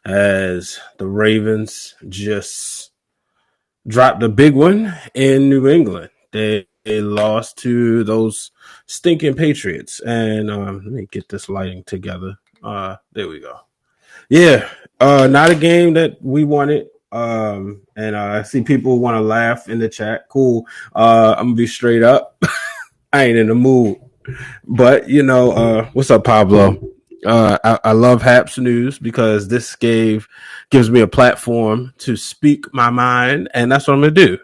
as the Ravens just dropped a big one in New England. They lost to those stinking Patriots. And let me get this lighting together. There we go. Yeah, not a game that we wanted. And I see people want to laugh in the chat. Cool. I'm gonna be straight up. I ain't in the mood. But what's up, Pablo? I love Haps News because this gives me a platform to speak my mind, and that's what I'm gonna do.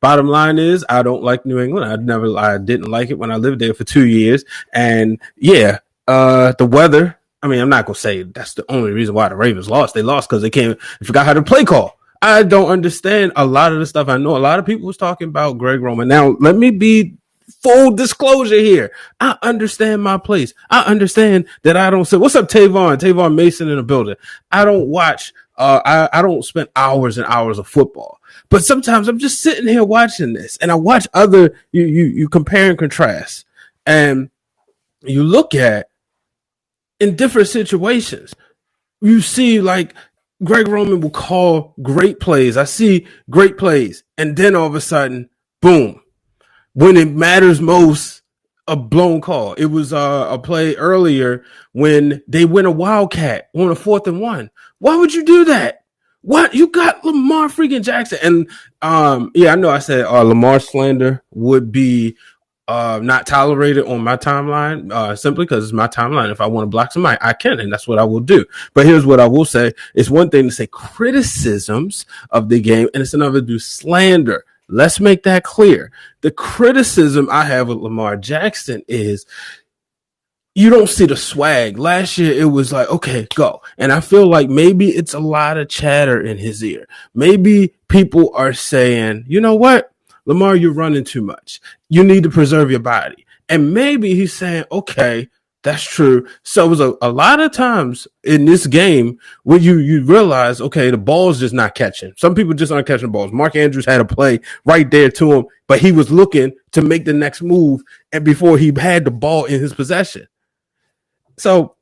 Bottom line is, I don't like New England. I didn't like it when I lived there for 2 years, and yeah, the weather. I mean, I'm not gonna say that's the only reason why the Ravens lost. They lost because they forgot how to play call. I don't understand a lot of the stuff. I know a lot of people was talking about Greg Roman. Now, let me be full disclosure here. I understand my place. I understand that I don't say, what's up, Tavon Mason in the building. I don't watch, I don't spend hours and hours of football, but sometimes I'm just sitting here watching this and I watch you compare and contrast and you look at in different situations, you see like Greg Roman will call great plays. I see great plays. And then all of a sudden, boom, when it matters most, a blown call. It was a play earlier when they win a wildcat on a 4th and 1. Why would you do that? What? You got Lamar freaking Jackson. And I know I said Lamar slander would be not tolerated on my timeline simply because it's my timeline. If I want to block somebody, I can, and that's what I will do. But here's what I will say. It's one thing to say criticisms of the game, and it's another to do slander. Let's make that clear. The criticism I have with Lamar Jackson is you don't see the swag. Last year, it was like, okay, go. And I feel like maybe it's a lot of chatter in his ear. Maybe people are saying, you know what? Lamar, you're running too much. You need to preserve your body. And maybe he's saying, okay, that's true. So it was a lot of times in this game where you realize, okay, the ball's just not catching. Some people just aren't catching balls. Mark Andrews had a play right there to him, but he was looking to make the next move and before he had the ball in his possession. So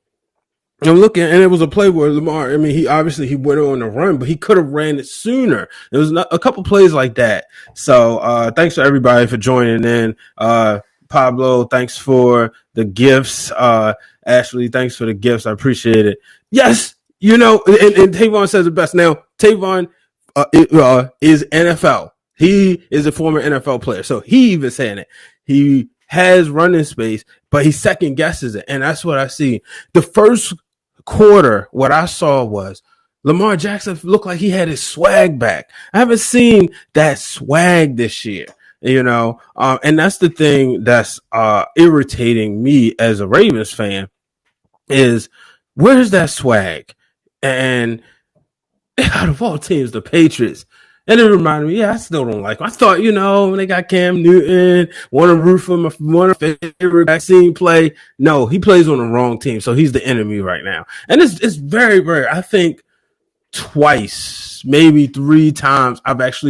I'm looking, and it was a play where Lamar, I mean, he went on a run, but he could have ran it sooner. There was a couple plays like that. So thanks to everybody for joining in. Pablo, thanks for the gifts. Ashley, thanks for the gifts. I appreciate it. Yes, and Tavon says it best. Now, Tavon is NFL. He is a former NFL player. So he even saying it. He has running space, but he second guesses it. And that's what I see. The first quarter, what I saw was Lamar Jackson looked like he had his swag back. I haven't seen that swag this year. And that's the thing that's irritating me as a Ravens fan is where's that swag? And out of all teams, the Patriots. And it reminded me, I still don't like him. I thought, when they got Cam Newton, want to root for one of my favorite vaccine play. No, he plays on the wrong team, so he's the enemy right now. And it's very, very, I think twice, maybe 3 times because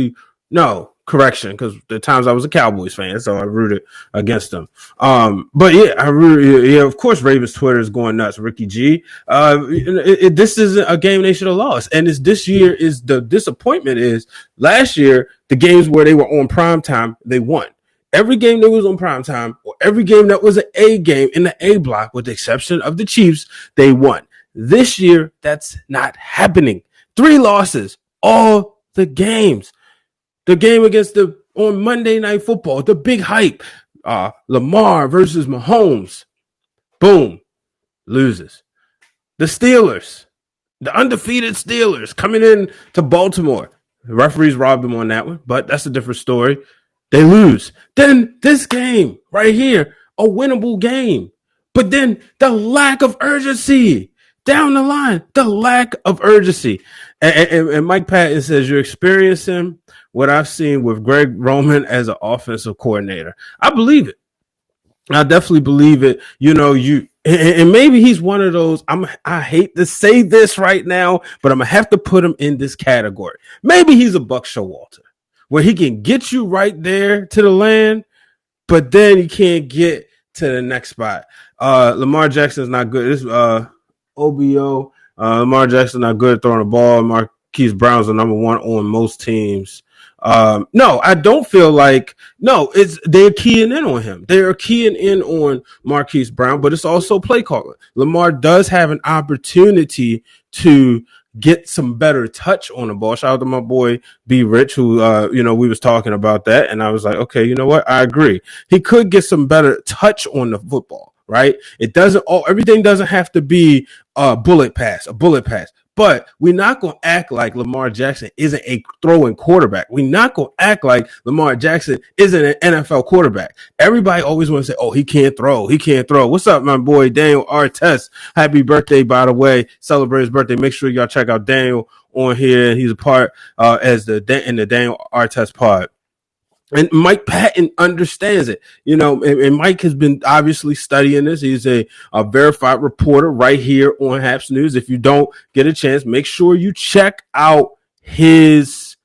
the times I was a Cowboys fan, so I rooted against them. But of course, Ravens Twitter is going nuts. Ricky G, this isn't a game they should have lost, and this year is the disappointment. Is last year the games where they were on prime time, they won. Every game that was on prime time, or every game that was an A game in the A block, with the exception of the Chiefs, they won. This year, that's not happening. 3 losses, all the games. The game on Monday Night Football, the big hype, Lamar versus Mahomes, boom, loses. The Steelers, the undefeated Steelers coming in to Baltimore. The referees robbed them on that one, but that's a different story. They lose. Then this game right here, a winnable game. But then the lack of urgency down the line, the lack of urgency. And Mike Patton says you're experiencing what I've seen with Greg Roman as an offensive coordinator. I believe it. I definitely believe it. And maybe he's one of those. I hate to say this right now, but I'm gonna have to put him in this category. Maybe he's a Buck Showalter, where he can get you right there to the land, but then he can't get to the next spot. Lamar Jackson is not good. This OBO Lamar Jackson not good at throwing the ball. Marquise Brown's the number one on most teams. No, I don't feel like it's they're keying in on him. They're keying in on Marquise Brown, but it's also play calling. Lamar does have an opportunity to get some better touch on the ball. Shout out to my boy B Rich, who we was talking about that, and I was like, okay, you know what? I agree. He could get some better touch on the football, right? Everything doesn't have to be a bullet pass. But we're not going to act like Lamar Jackson isn't a throwing quarterback. We're not going to act like Lamar Jackson isn't an NFL quarterback. Everybody always wants to say, oh, he can't throw. What's up, my boy, Daniel Artest? Happy birthday, by the way. Celebrate his birthday. Make sure y'all check out Daniel on here. He's a part in the Daniel Artest pod. And Mike Patton understands it, and Mike has been obviously studying this. He's a verified reporter right here on Haps News. If you don't get a chance, make sure you check out his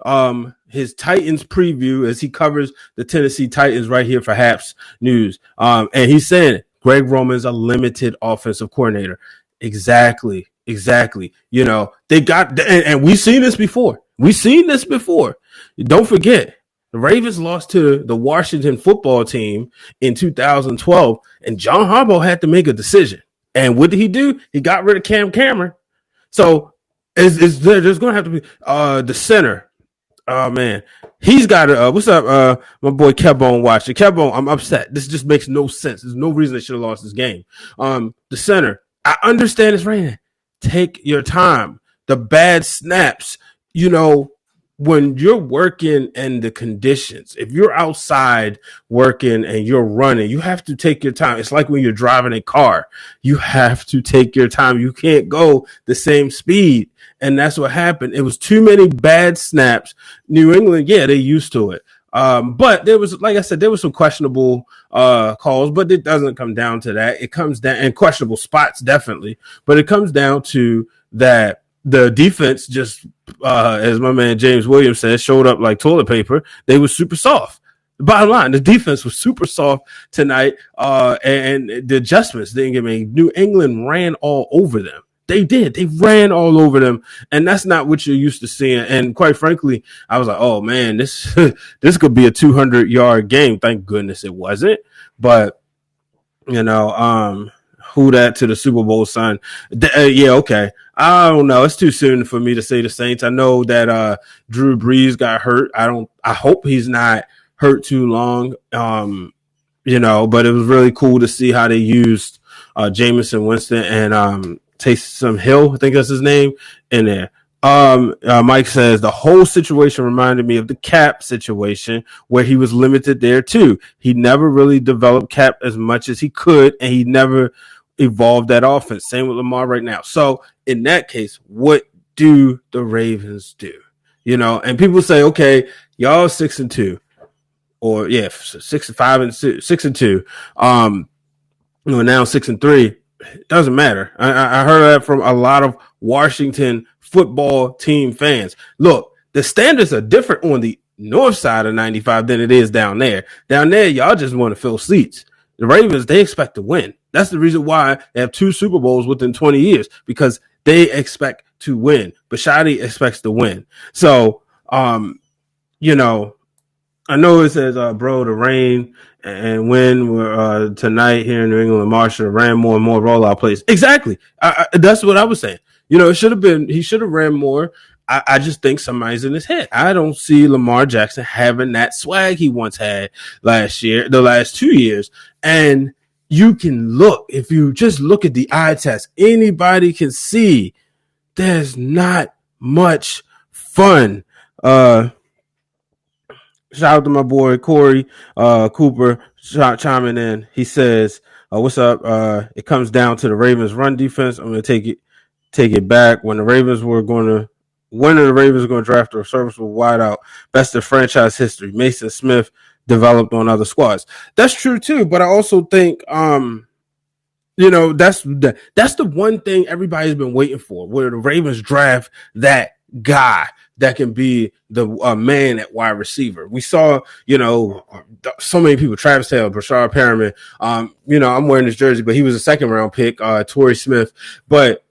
Titans preview as he covers the Tennessee Titans right here for Haps News. And he's saying Greg Roman's a limited offensive coordinator. Exactly. They got, and we've seen this before. Don't forget. The Ravens lost to the Washington football team in 2012, and John Harbaugh had to make a decision. And what did he do? He got rid of Cam Cameron. So there's going to have to be the center. Oh, man. He's got what's up, my boy Kebone watching. Kebone, I'm upset. This just makes no sense. There's no reason they should have lost this game. The center, I understand it's raining. Take your time. The bad snaps, when you're working in the conditions, if you're outside working and you're running, you have to take your time. It's like when you're driving a car, you have to take your time. You can't go the same speed. And that's what happened. It was too many bad snaps. New England, yeah, they're used to it. But there was, like I said, there was some questionable calls, but it doesn't come down to that. It comes down, and questionable spots, definitely. But it comes down to that the defense just, as my man James Williams said, showed up like toilet paper. They were super soft. The bottom line, the defense was super soft tonight, and the adjustments didn't get made. New England ran all over them. They did. They ran all over them, and that's not what you're used to seeing. And quite frankly, I was like, oh, man, this could be a 200-yard game. Thank goodness it wasn't. But, who that to the Super Bowl, son? Yeah, okay. I don't know. It's too soon for me to say the Saints. I know that Drew Brees got hurt. I hope he's not hurt too long. But it was really cool to see how they used Jameson Winston and Taysom Hill, I think that's his name, in there. Mike says the whole situation reminded me of the Cap situation where he was limited there too. He never really developed Cap as much as he could, and he never evolved that offense. Same with Lamar right now. So in that case, what do the Ravens do? And people say, okay, y'all 6-2, or 6-5 and 6-2. Now 6-3. It doesn't matter. I heard that from a lot of Washington football team fans. Look, the standards are different on the north side of 95 than it is down there. Down there, y'all just want to fill seats. The Ravens, they expect to win. That's the reason why they have 2 Super Bowls within 20 years, because they expect to win. Bishotti expects to win. So, I know it says, bro, the rain and wind tonight here in New England, Lamar should have ran more and more rollout plays. Exactly. That's what I was saying. It should have been, he should have ran more. I just think somebody's in his head. I don't see Lamar Jackson having that swag he once had the last 2 years. And you can look, if you just look at the eye test, anybody can see there's not much fun. Shout out to my boy Corey Cooper chiming in. He says, what's up? It comes down to the Ravens run defense. I'm going to take it back. When the Ravens were going to draft a serviceable wideout, best of franchise history. Mason Smith developed on other squads. That's true too, but I also think that's the one thing everybody's been waiting for, where the Ravens draft that guy that can be the man at wide receiver. We saw, so many people, Travis Taylor, Brashard Perriman. I'm wearing this jersey, but he was a second round pick, Torrey Smith. But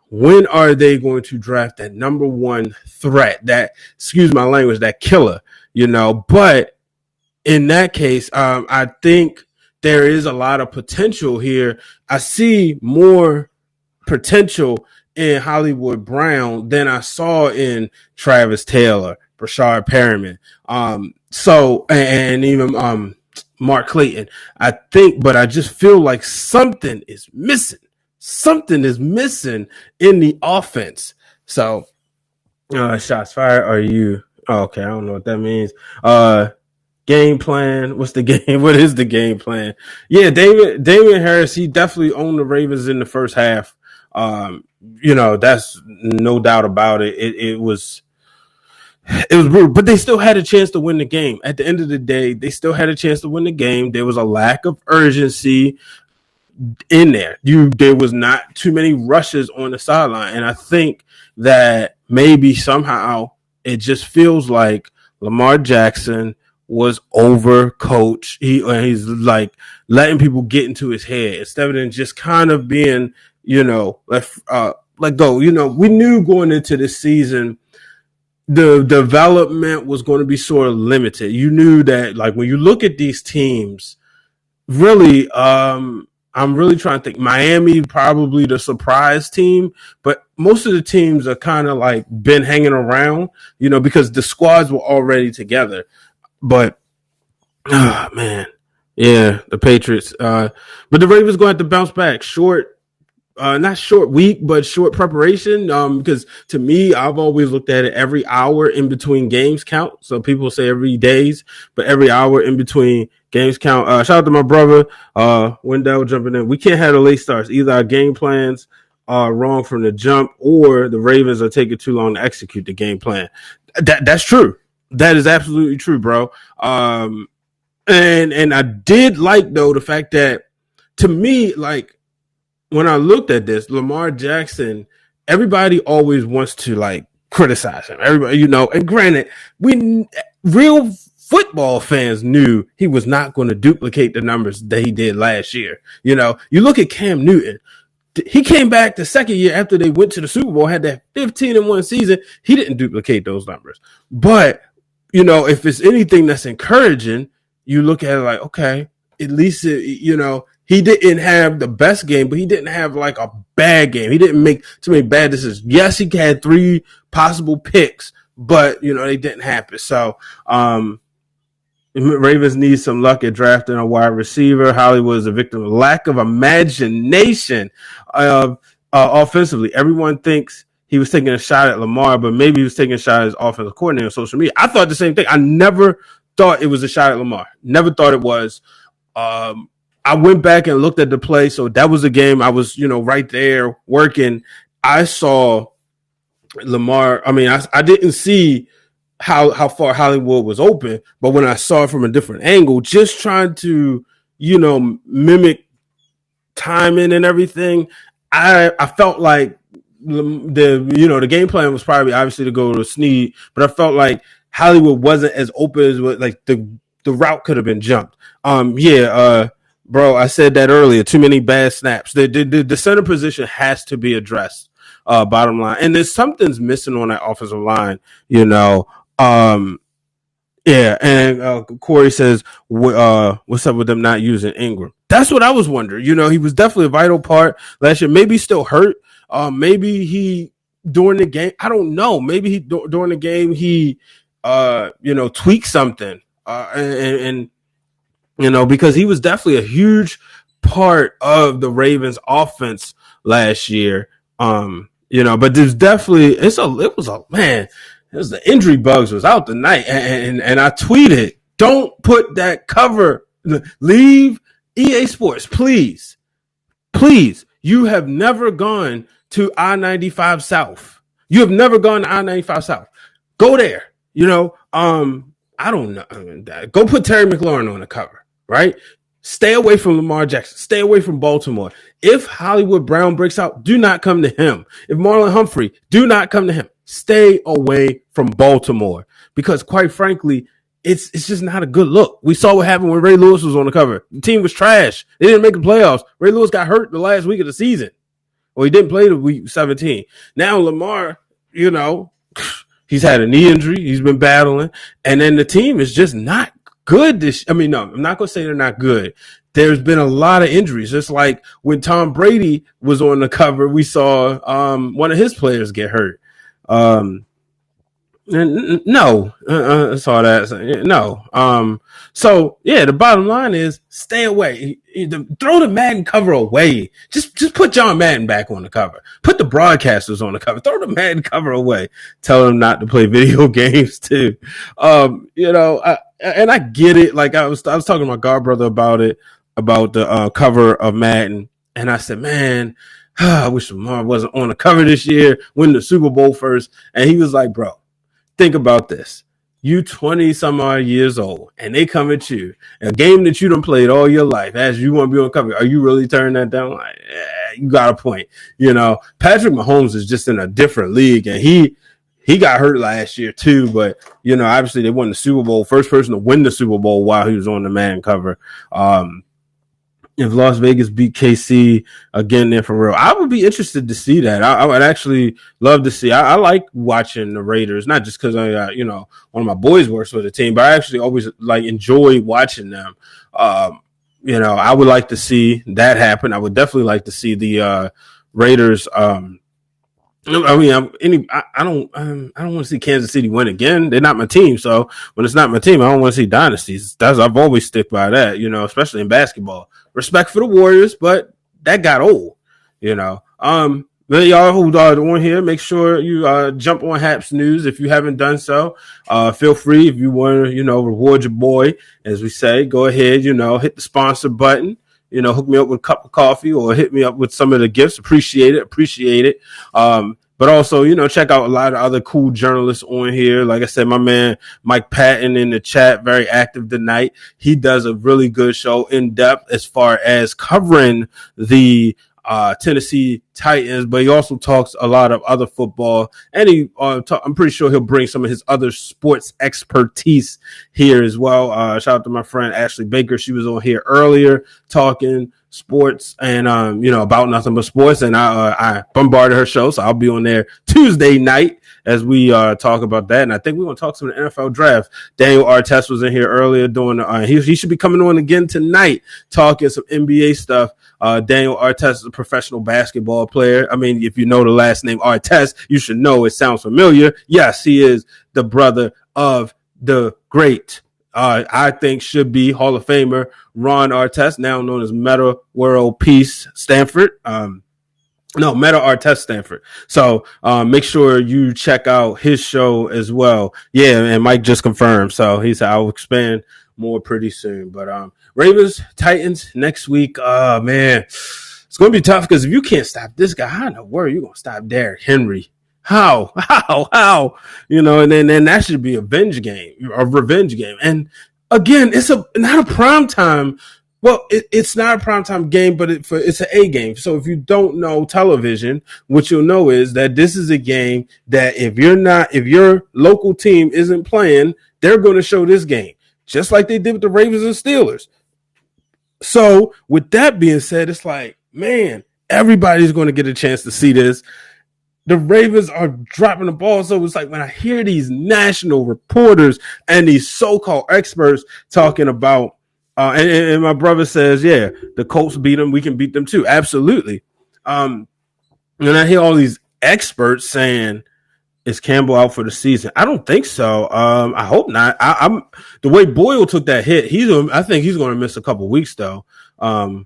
when are they going to draft that number one threat, that, excuse my language, that killer, but in that case, I think there is a lot of potential here. I see more potential in Hollywood Brown than I saw in Travis Taylor, Brashard Perriman, and even Mark Clayton. I think, but I just feel like something is missing. Something is missing in the offense. So, shots fired. Are you? Oh, okay, I don't know what that means. Game plan. What's the game? What is the game plan? Yeah, Damian Harris, he definitely owned the Ravens in the first half. That's no doubt about it. It was brutal, but they still had a chance to win the game. At the end of the day, they still had a chance to win the game. There was a lack of urgency in there. There was not too many rushes on the sideline, and I think that maybe somehow it just feels like Lamar Jackson was overcoached. He's like letting people get into his head instead of just kind of being, let go. We knew going into this season the development was going to be sort of limited. You knew that, like, when you look at these teams, really, I'm really trying to think. Miami, probably the surprise team, but most of the teams are kind of like been hanging around, because the squads were already together. But, man, yeah, the Patriots. But the Ravens going to have to bounce back. Not short week, but short preparation. Because to me, I've always looked at it, every hour in between games count. So people say every days, but every hour in between games count. Shout out to my brother, Wendell, jumping in. We can't have the late starts. Either our game plans are wrong from the jump, or the Ravens are taking too long to execute the game plan. That's true. That is absolutely true, bro. And I did like, though, the fact that, to me, like, when I looked at this, Lamar Jackson, everybody always wants to, like, criticize him. Everybody, and granted, real football fans knew he was not going to duplicate the numbers that he did last year. You look at Cam Newton. He came back the second year after they went to the Super Bowl, had that 15-1 season. He didn't duplicate those numbers. But, if it's anything that's encouraging, you look at it like, okay, at least, he didn't have the best game, but he didn't have like a bad game. He didn't make too many bad decisions. Yes, he had 3 possible picks, but they didn't happen. So, Ravens need some luck at drafting a wide receiver. Hollywood is a victim of lack of imagination offensively. Everyone thinks he was taking a shot at Lamar, but maybe he was taking a shot at his offensive coordinator on social media. I thought the same thing. I never thought it was a shot at Lamar. Never thought it was. I went back and looked at the play. So that was a game I was, right there working. I saw Lamar. I mean, I didn't see how far Hollywood was open, but when I saw it from a different angle, just trying to, mimic timing and everything, I felt like the game plan was probably obviously to go to Snead, but I felt like Hollywood wasn't as open as like the route could have been jumped. Bro, I said that earlier. Too many bad snaps. The center position has to be addressed. Bottom line, and there's something's missing on that offensive line. And Corey says, "What's up with them not using Ingram?" That's what I was wondering. He was definitely a vital part last year. Maybe he's still hurt. Maybe he during the game. I don't know. Maybe he during the game he tweaked something. And because he was definitely a huge part of the Ravens offense last year. But there's definitely, the injury bugs was out tonight. And I tweeted, don't put that cover, leave EA Sports, please. Please. You have never gone to I-95 South. You have never gone to I-95 South. Go there. I don't know. Go put Terry McLaurin on the cover, right? Stay away from Lamar Jackson. Stay away from Baltimore. If Hollywood Brown breaks out, do not come to him. If Marlon Humphrey, do not come to him. Stay away from Baltimore because, quite frankly, it's just not a good look. We saw what happened when Ray Lewis was on the cover. The team was trash. They didn't make the playoffs. Ray Lewis got hurt the last week of the season. Well, he didn't play the week 17. Now Lamar, you know, he's had a knee injury. He's been battling. And then the team is just not good. No, I'm not going to say they're not good. There's been a lot of injuries. Just like when Tom Brady was on the cover, we saw one of his players get hurt. No, I saw that. No. So yeah, the bottom line is stay away. Throw the Madden cover away. Just put John Madden back on the cover. Put the broadcasters on the cover. Throw the Madden cover away. Tell them not to play video games too. I get it. Like I was talking to my god brother about it, about the cover of Madden, and I said, man, I wish Lamar wasn't on the cover this year, win the Super Bowl first. And he was like, bro, think about this. You 20 some odd years old and they come at you, a game that you done played all your life, as you want to be on cover. Are you really turning that down? Like, you got a point. Patrick Mahomes is just in a different league, and he got hurt last year too, but obviously they won the Super Bowl, first person to win the Super Bowl while he was on the Madden cover. If Las Vegas beat KC again, then for real, I would be interested to see that. I would actually love to see. I like watching the Raiders, not just because I got, one of my boys works for the team, but I actually always enjoy watching them. I would like to see that happen. I would definitely like to see the Raiders. I don't want to see Kansas City win again. They're not my team, so when it's not my team, I don't want to see dynasties. I've always stick by that, especially in basketball. Respect for the Warriors, but that got old, But y'all who are on here, make sure you jump on Haps News if you haven't done so. Feel free if you want to, reward your boy, as we say. Go ahead, hit the sponsor button. Hook me up with a cup of coffee or hit me up with some of the gifts. Appreciate it. But also, check out a lot of other cool journalists on here. Like I said, my man Mike Patton in the chat, very active tonight. He does a really good show, in depth as far as covering the Tennessee Titans, but he also talks a lot of other football, and I'm pretty sure he'll bring some of his other sports expertise here as well. Shout out to my friend Ashley Baker. She was on here earlier talking sports and about nothing but sports, and I bombarded her show, so I'll be on there Tuesday night as we talk about that. And I think we're going to talk some of the NFL draft. Daniel Artest was in here earlier doing he should be coming on again tonight talking some NBA stuff. Daniel Artest is a professional basketball player. I mean, if you know the last name Artest, you should know it sounds familiar. Yes, he is the brother of the great, I think should be Hall of Famer Ron Artest, now known as Meta World Peace Stanford. Meta Artest Stanford. So make sure you check out his show as well. Yeah, and Mike just confirmed. So he said I'll expand more pretty soon. But Ravens, Titans next week. Man, it's going to be tough because if you can't stop this guy, how in the world are you going to stop Derrick Henry? How? And then that should be a revenge game. And again, it's not a prime time. Well, it's not a primetime game, but it's an A game. So if you don't know television, what you'll know is that this is a game that if your local team isn't playing, they're going to show this game, just like they did with the Ravens and Steelers. So with that being said, it's like, man, everybody's going to get a chance to see this. The Ravens are dropping the ball. So it's like when I hear these national reporters and these so-called experts talking about, and my brother says, yeah, the Colts beat them. We can beat them too. Absolutely. And I hear all these experts saying, is Campbell out for the season? I don't think so. I hope not. I'm the way Boyle took that hit. I think he's going to miss a couple weeks though. How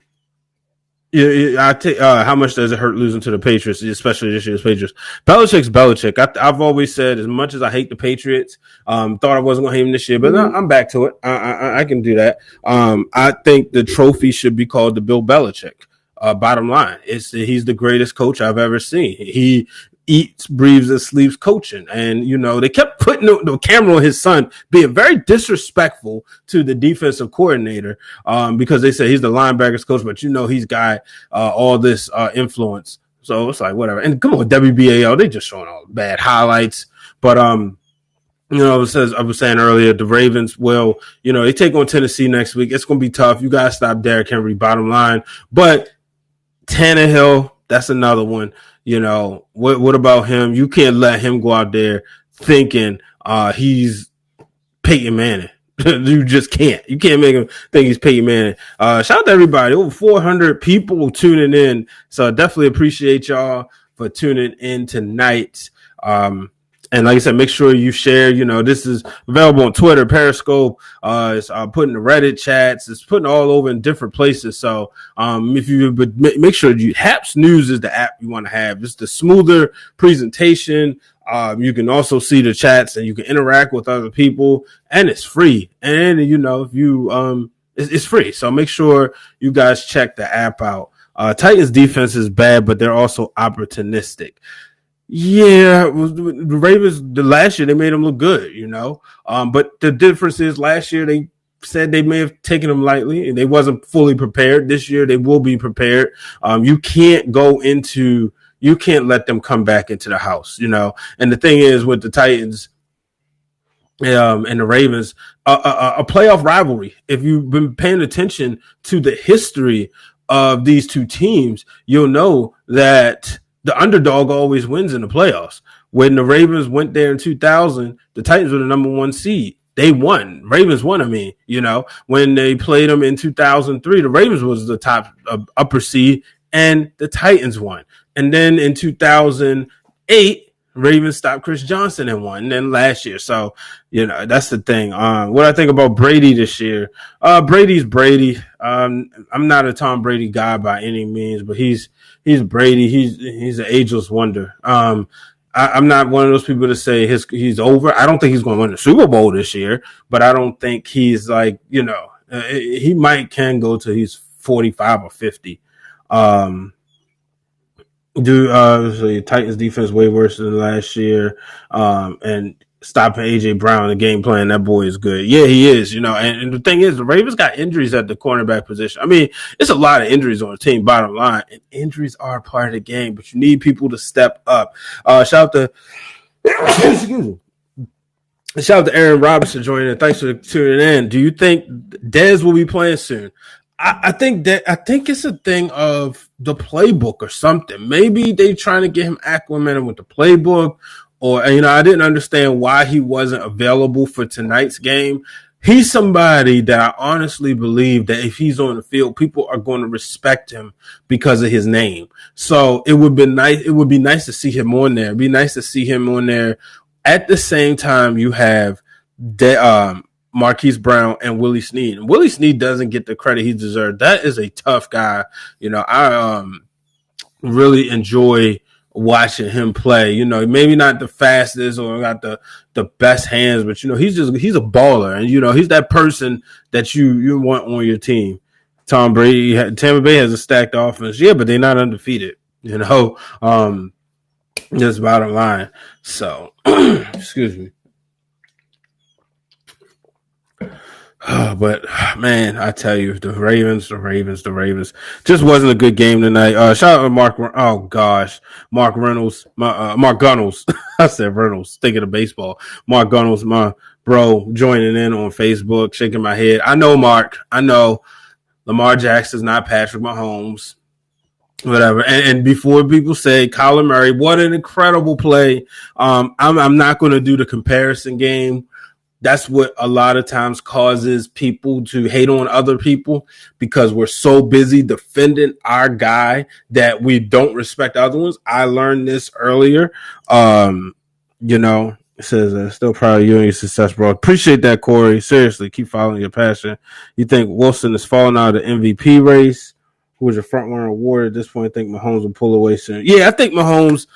much does it hurt losing to the Patriots, especially this year's Patriots? Belichick's Belichick. I've always said, as much as I hate the Patriots, thought I wasn't going to hate him this year, but I'm back to it. I can do that. I think the trophy should be called the Bill Belichick. Bottom line, he's the greatest coach I've ever seen. He eats, breathes, and sleeps coaching. And, they kept putting the camera on his son, being very disrespectful to the defensive coordinator because they said he's the linebackers coach, but, he's got all this influence. So it's like, whatever. And come on, WBAL, they just showing all bad highlights. But, I was saying earlier, the Ravens will, they take on Tennessee next week. It's going to be tough. You got to stop Derrick Henry, bottom line. But Tannehill, That's another one. What about him? You can't let him go out there thinking he's Peyton Manning. You just can't. You can't make him think he's Peyton Manning. Shout out to everybody. Over 400 people tuning in. So I definitely appreciate y'all for tuning in tonight. And like I said, make sure you share. This is available on Twitter, Periscope. It's putting the Reddit chats. It's putting all over in different places. So if you would make sure Haps News is the app you want to have. It's the smoother presentation. You can also see the chats and you can interact with other people, and it's free. And if you it's free. So make sure you guys check the app out. Titans defense is bad, but they're also opportunistic. Yeah, the Ravens the last year they made them look good, but the difference is last year they said they may have taken them lightly and they wasn't fully prepared. This year they will be prepared. You can't let them come back into the house, And the thing is with the Titans and the Ravens, a playoff rivalry. If you've been paying attention to the history of these two teams, you'll know that the underdog always wins in the playoffs. When the Ravens went there in 2000, the Titans were the number one seed. They won. Ravens won, When they played them in 2003, the Ravens was the top upper seed, and the Titans won. And then in 2008, Ravens stopped Chris Johnson and won. And then last year. So, that's the thing. What I think about Brady this year, Brady's Brady. I'm not a Tom Brady guy by any means, but he's Brady. He's an ageless wonder. I'm not one of those people to say he's over. I don't think he's going to win the Super Bowl this year, but I don't think he's like, he can go to he's 45 or 50. So Titans defense way worse than last year. And stopping AJ Brown, the game plan, that boy is good. Yeah, he is, and the thing is, the Ravens got injuries at the cornerback position. I mean, it's a lot of injuries on the team, bottom line, and injuries are part of the game, but you need people to step up. Shout out to excuse me. Shout out to Aaron Robinson joining in. Thanks for tuning in. Do you think Dez will be playing soon? I think it's a thing of the playbook or something. Maybe they trying to get him acclimated with the playbook, or I didn't understand why he wasn't available for tonight's game. He's somebody that I honestly believe that if he's on the field, people are going to respect him because of his name. So it would be nice. It would be nice to see him on there. It'd be nice to see him on there. At the same time, you have Marquise Brown and Willie Snead. And Willie Snead doesn't get the credit he deserves. That is a tough guy. I really enjoy watching him play. Maybe not the fastest or got the best hands, but he's a baller, and he's that person that you want on your team. Tom Brady, Tampa Bay has a stacked offense, yeah, but they're not undefeated. Just bottom line. So, excuse me. But man, I tell you, the Ravens just wasn't a good game tonight. Shout out to Mark. Oh gosh, Mark Reynolds, Mark Gunnels. I said Reynolds. Thinking of baseball. Mark Gunnels, my bro, joining in on Facebook, shaking my head. I know, Mark. I know Lamar Jackson's not Patrick Mahomes. Whatever. And before people say Kyler Murray, what an incredible play. I'm not going to do the comparison game. That's what a lot of times causes people to hate on other people, because we're so busy defending our guy that we don't respect other ones. I learned this earlier. It says, still proud of you and your success, bro. Appreciate that, Corey. Seriously, keep following your passion. You think Wilson is falling out of the MVP race? Who was your front runner award at this point? I think Mahomes will pull away soon. Yeah, I think Mahomes.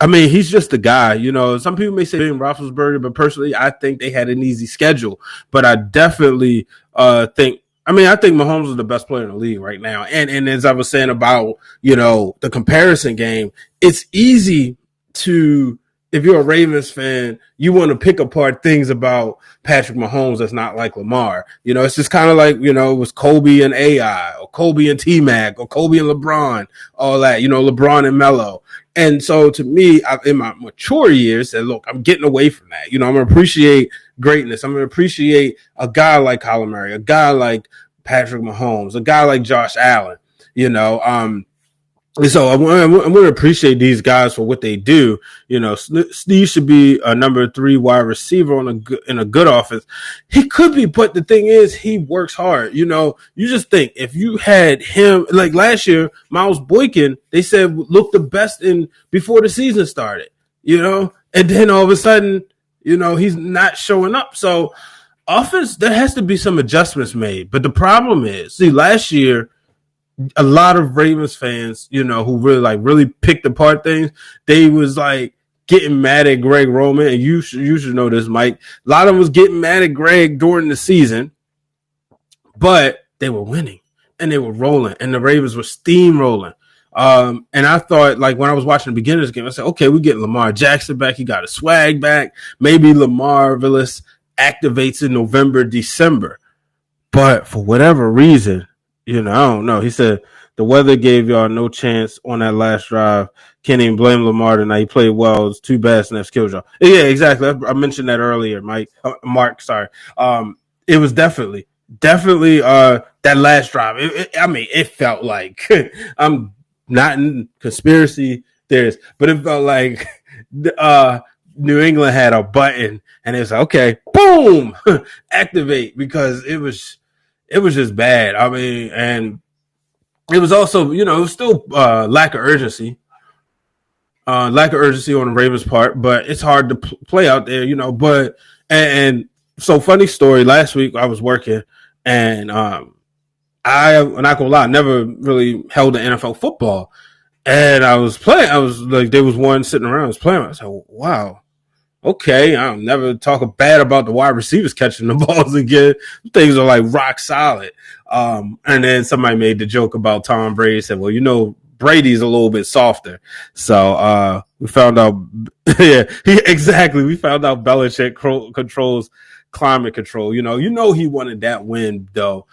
I mean, he's just a guy. Some people may say Ben Roethlisberger, but personally, I think they had an easy schedule. But I definitely think Mahomes is the best player in the league right now. And as I was saying about, the comparison game, it's easy to, if you're a Ravens fan, you want to pick apart things about Patrick Mahomes that's not like Lamar. It's just kind of like, it was Kobe and AI, or Kobe and T-Mac, or Kobe and LeBron, all that, LeBron and Melo. And so to me, in my mature years, said, look, I'm getting away from that. I'm going to appreciate greatness. I'm going to appreciate a guy like Kyler Murray, a guy like Patrick Mahomes, a guy like Josh Allen, So I want to appreciate these guys for what they do. You know, Steve should be a number 3 wide receiver on in a good offense. He could be, but the thing is, he works hard. You know, you just think if you had him like last year, Miles Boykin, they said looked the best in before the season started. You know, and then all of a sudden, you know, he's not showing up. So offense, there has to be some adjustments made. But the problem is, see, last year a lot of Ravens fans, you know, who really picked apart things, they was like getting mad at Greg Roman, and you should know this, Mike. A lot of them was getting mad at Greg during the season, but they were winning and they were rolling, and the Ravens were steamrolling. And I thought, like when I was watching the beginning of this game, I said, okay, we get Lamar Jackson back. He got a swag back. Maybe Lamar Villas activates in November, December. But for whatever reason, you know, I don't know. He said the weather gave y'all no chance on that last drive. Can't even blame Lamar tonight. He played well. It's too bad Snaps killed y'all. Yeah, exactly. I mentioned that earlier, Mike. Mark, sorry. It was definitely that last drive. I mean, it felt like I'm not in conspiracy theories, but it felt like New England had a button and it was like, okay, boom, activate, because it was just bad. I mean, and it was also, you know, it was still lack of urgency on the Ravens' part, but it's hard to play out there, you know. But and so funny story. Last week I was working, and I'm not gonna lie, I never really held an NFL football, and I was playing. I was like, there was one sitting around, I was playing. I was like, wow, okay, I'll never talk bad about the wide receivers catching the balls again. Things are like rock solid. And then somebody made the joke about Tom Brady. Said, well, you know, Brady's a little bit softer. So we found out, yeah, exactly. We found out Belichick controls climate control. You know, he wanted that win though.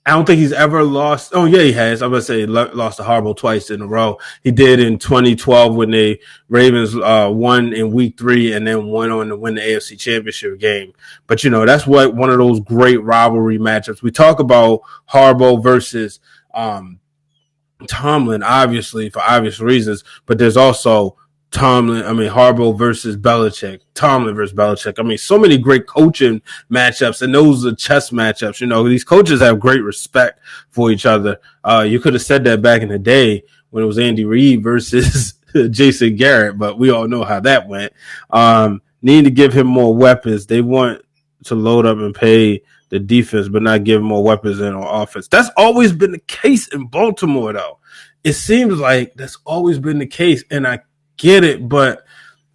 I don't think he's ever lost. Oh yeah, he has. I'm gonna say lost to Harbaugh twice in a row. He did in 2012 when the Ravens won in Week 3 and then went on to win the AFC Championship game. But you know, that's what one of those great rivalry matchups. We talk about Harbaugh versus Tomlin, obviously for obvious reasons, but there's also Harbaugh versus Belichick, Tomlin versus Belichick. I mean, so many great coaching matchups, and those are chess matchups. You know, these coaches have great respect for each other. You could have said that back in the day when it was Andy Reid versus Jason Garrett, but we all know how that went. Need to give him more weapons. They want to load up and pay the defense, but not give him more weapons in on offense. That's always been the case in Baltimore, though. It seems like that's always been the case, and I get it, but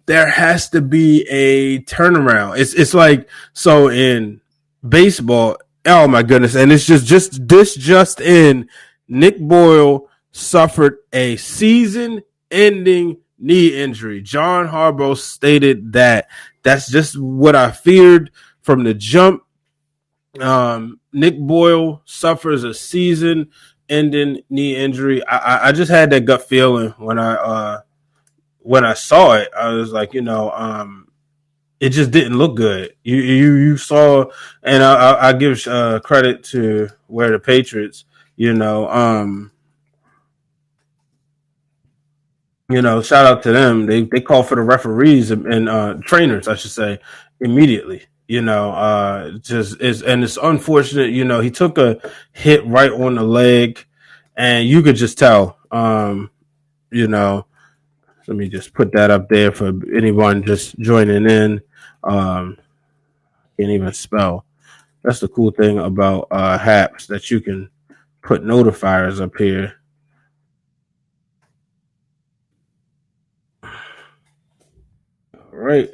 there has to be a turnaround. It's like, so in baseball, oh my goodness, and it's just in, Nick Boyle suffered a season-ending knee injury. John Harbaugh stated that that's just what I feared from the jump. Nick Boyle suffers a season-ending knee injury. I just had that gut feeling when I saw it. I was like, you know, it just didn't look good. You saw, and I give credit to where the Patriots, shout out to them. They call for the referees and trainers, I should say, immediately. It's unfortunate. You know, he took a hit right on the leg, and you could just tell. You know, let me just put that up there for anyone just joining in. Can't even spell. That's the cool thing about Haps, that you can put notifiers up here. All right.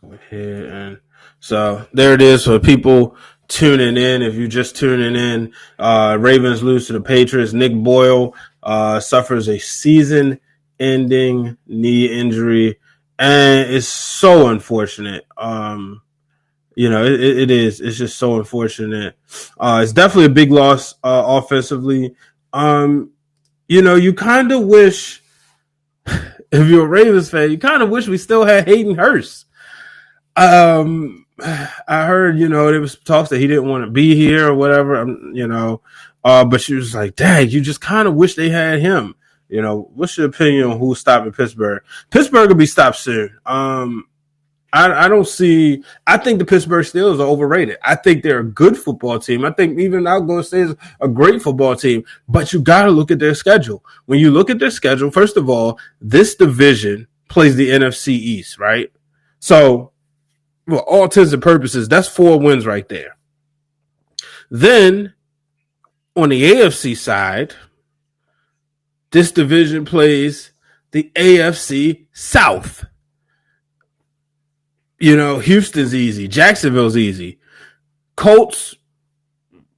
Go ahead, and so there it is for people tuning in. If you're just tuning in, Ravens lose to the Patriots. Nick Boyle suffers a season-ending knee injury, and it's so unfortunate. It is. It's just so unfortunate. It's definitely a big loss offensively. You kind of wish, if you're a Ravens fan, you kind of wish we still had Hayden Hurst. I heard, there was talks that he didn't want to be here or whatever. But she was like, dang, you just kind of wish they had him. What's your opinion on who's stopping Pittsburgh? Pittsburgh will be stopped soon. I don't see. I think the Pittsburgh Steelers are overrated. I think they're a good football team. I think even I'll go say it's a great football team. But you got to look at their schedule. When you look at their schedule, first of all, this division plays the NFC East, right? So, well, all intents and purposes, that's 4 wins right there. Then on the AFC side, this division plays the AFC South. Houston's easy. Jacksonville's easy. Colts,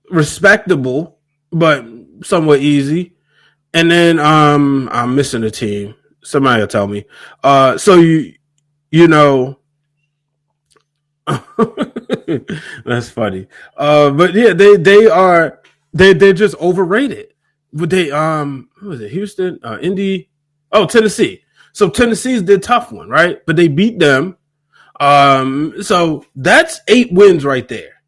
respectable, but somewhat easy. And then I'm missing a team. Somebody will tell me. So you know that's funny. But yeah, they're just overrated. But who was it? Houston, Indy, Tennessee. So Tennessee's the tough one, right? But they beat them. So that's 8 wins right there.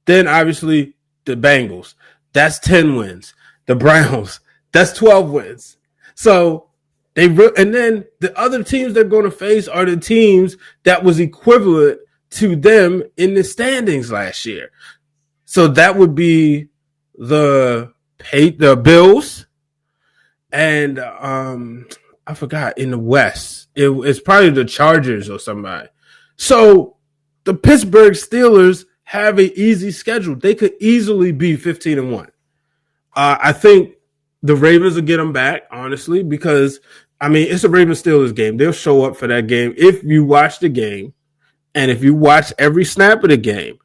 Then obviously the Bengals, that's 10 wins. The Browns, that's 12 wins. So and then the other teams they're going to face are the teams that was equivalent to them in the standings last year. So that would be the Bills, and I forgot in the West. It's probably the Chargers or somebody. So the Pittsburgh Steelers have an easy schedule. They could easily be 15-1. I think the Ravens will get them back, honestly, because it's a Ravens-Steelers game. They'll show up for that game if you watch the game, and if you watch every snap of the game.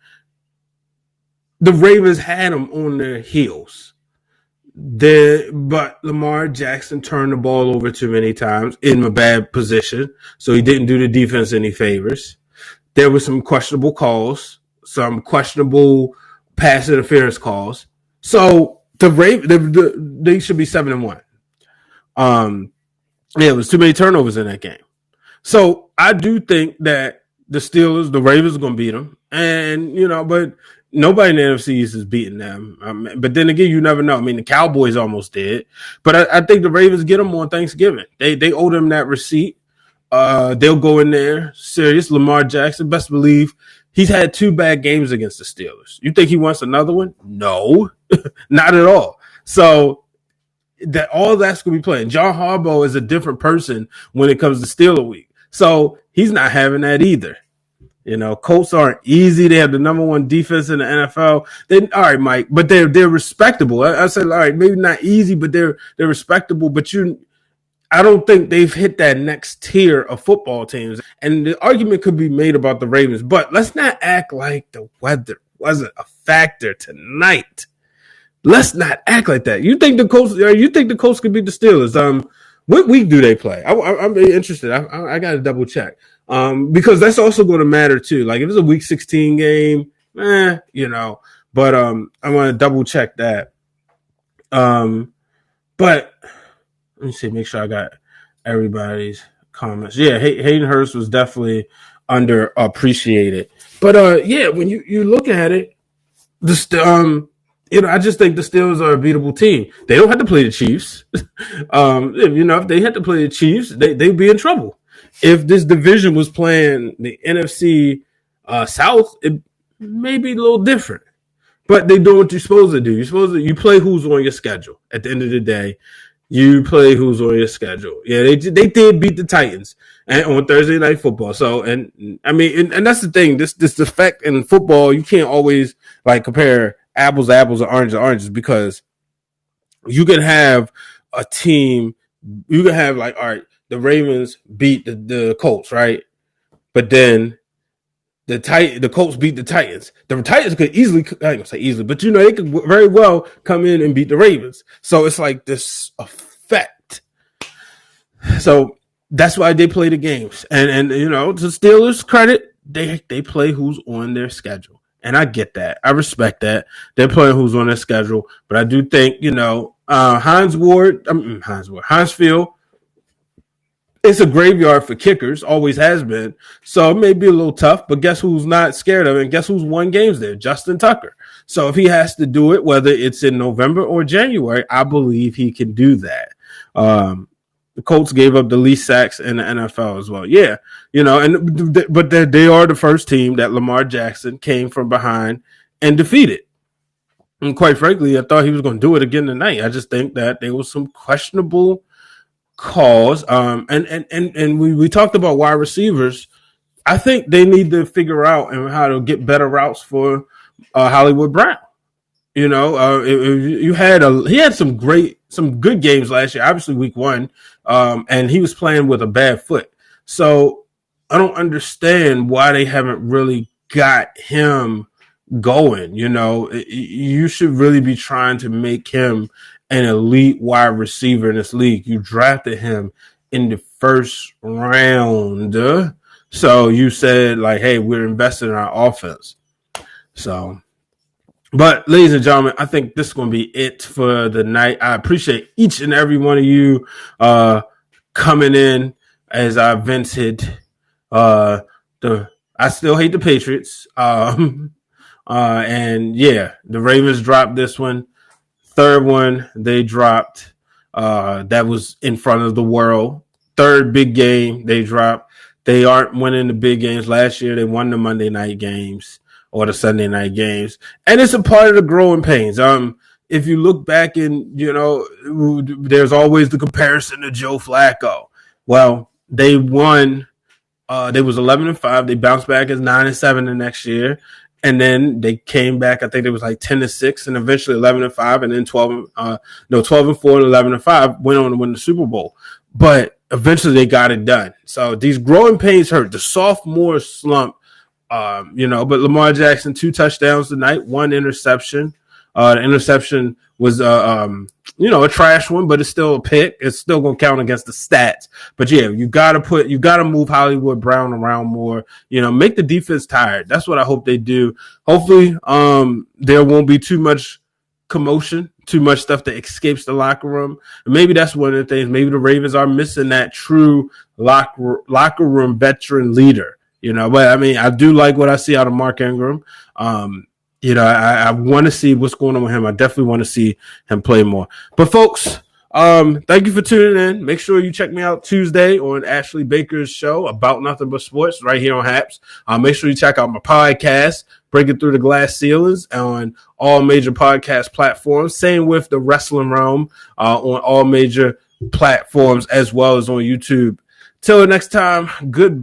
The Ravens had them on their heels. But Lamar Jackson turned the ball over too many times in a bad position, so he didn't do the defense any favors. There were some questionable calls, some questionable pass interference calls. So they should be 7-1. It was too many turnovers in that game. So I do think that the Ravens are going to beat them, and but nobody in the NFC East is beating them. But then again, you never know. The Cowboys almost did, but I think the Ravens get them on Thanksgiving. They owe them that receipt. They'll go in there serious. Lamar Jackson, best believe he's had 2 bad games against the Steelers. You think he wants another one? No, not at all. So all that's going to be playing. John Harbaugh is a different person when it comes to Steeler week. So he's not having that either. Colts aren't easy. They have the number 1 defense in the NFL. All right, Mike, but they're respectable. I said, all right, maybe not easy, but they're respectable. But I don't think they've hit that next tier of football teams. And the argument could be made about the Ravens, but let's not act like the weather wasn't a factor tonight. Let's not act like that. You think the Colts could beat the Steelers? What week do they play? I'm very interested. I got to double check. Because that's also going to matter too. Like if it's a week 16 game, but I want to double check that. But let me see, make sure I got everybody's comments. Yeah, Hayden Hurst was definitely underappreciated. But yeah, when you look at it, I just think the Steelers are a beatable team. They don't have to play the Chiefs. If they had to play the Chiefs, they'd be in trouble. If this division was playing the NFC South, it may be a little different. But they do what you're supposed to do. You play who's on your schedule. At the end of the day, you play who's on your schedule. Yeah, they did beat the Titans on Thursday Night Football. So, and that's the thing. This effect in football, you can't always compare apples to apples or oranges to oranges, because you can have a team. You can have all right, the Ravens beat the Colts, right? But then the Colts beat the Titans. The Titans could easily, I ain't gonna say easily, but they could very well come in and beat the Ravens. So it's like this effect. So that's why they play the games. And to Steelers' credit, they play who's on their schedule. And I get that. I respect that. They're playing who's on their schedule. But I do think, Heinz Field, it's a graveyard for kickers, always has been. So it may be a little tough, but guess who's not scared of it? And guess who's won games there? Justin Tucker. So if he has to do it, whether it's in November or January, I believe he can do that. The Colts gave up the least sacks in the NFL as well. Yeah, but they are the first team that Lamar Jackson came from behind and defeated. And quite frankly, I thought he was going to do it again tonight. I just think that there was some questionable calls. And we talked about wide receivers. I think they need to figure out how to get better routes for Hollywood Brown. He had some good games last year. Obviously, week one, and he was playing with a bad foot. So I don't understand why they haven't really got him going. You should really be trying to make him an elite wide receiver in this league. You drafted him in the first round, so you said like, "Hey, we're investing in our offense." So. But, ladies and gentlemen, I think this is going to be it for the night. I appreciate each and every one of you coming in as I vented. I still hate the Patriots. And, yeah, the Ravens dropped this one. Third one they dropped. That was in front of the world. Third big game they dropped. They aren't winning the big games. Last year they won the Monday night games or the Sunday night games. And it's a part of the growing pains. If you look back and, there's always the comparison to Joe Flacco. Well, they won. They was 11-5. They bounced back as 9-7 the next year. And then they came back, I think it was like 10-6 and eventually 11-5 and then 12-4 and 11-5 went on to win the Super Bowl. But eventually they got it done. So these growing pains hurt. The sophomore slump, but Lamar Jackson, 2 touchdowns tonight, 1 interception. The interception was, a trash one, but it's still a pick. It's still going to count against the stats. But yeah, you got to move Hollywood Brown around more, make the defense tired. That's what I hope they do. Hopefully, there won't be too much commotion, too much stuff that escapes the locker room. And maybe that's one of the things. Maybe the Ravens are missing that true locker room veteran leader. But I mean, I do like what I see out of Mark Ingram. I want to see what's going on with him. I definitely want to see him play more. But folks, thank you for tuning in. Make sure you check me out Tuesday on Ashley Baker's show About Nothing But Sports right here on Haps. Make sure you check out my podcast, Breaking Through the Glass Ceilings, on all major podcast platforms. Same with the Wrestling Realm on all major platforms as well as on YouTube. Till next time, good.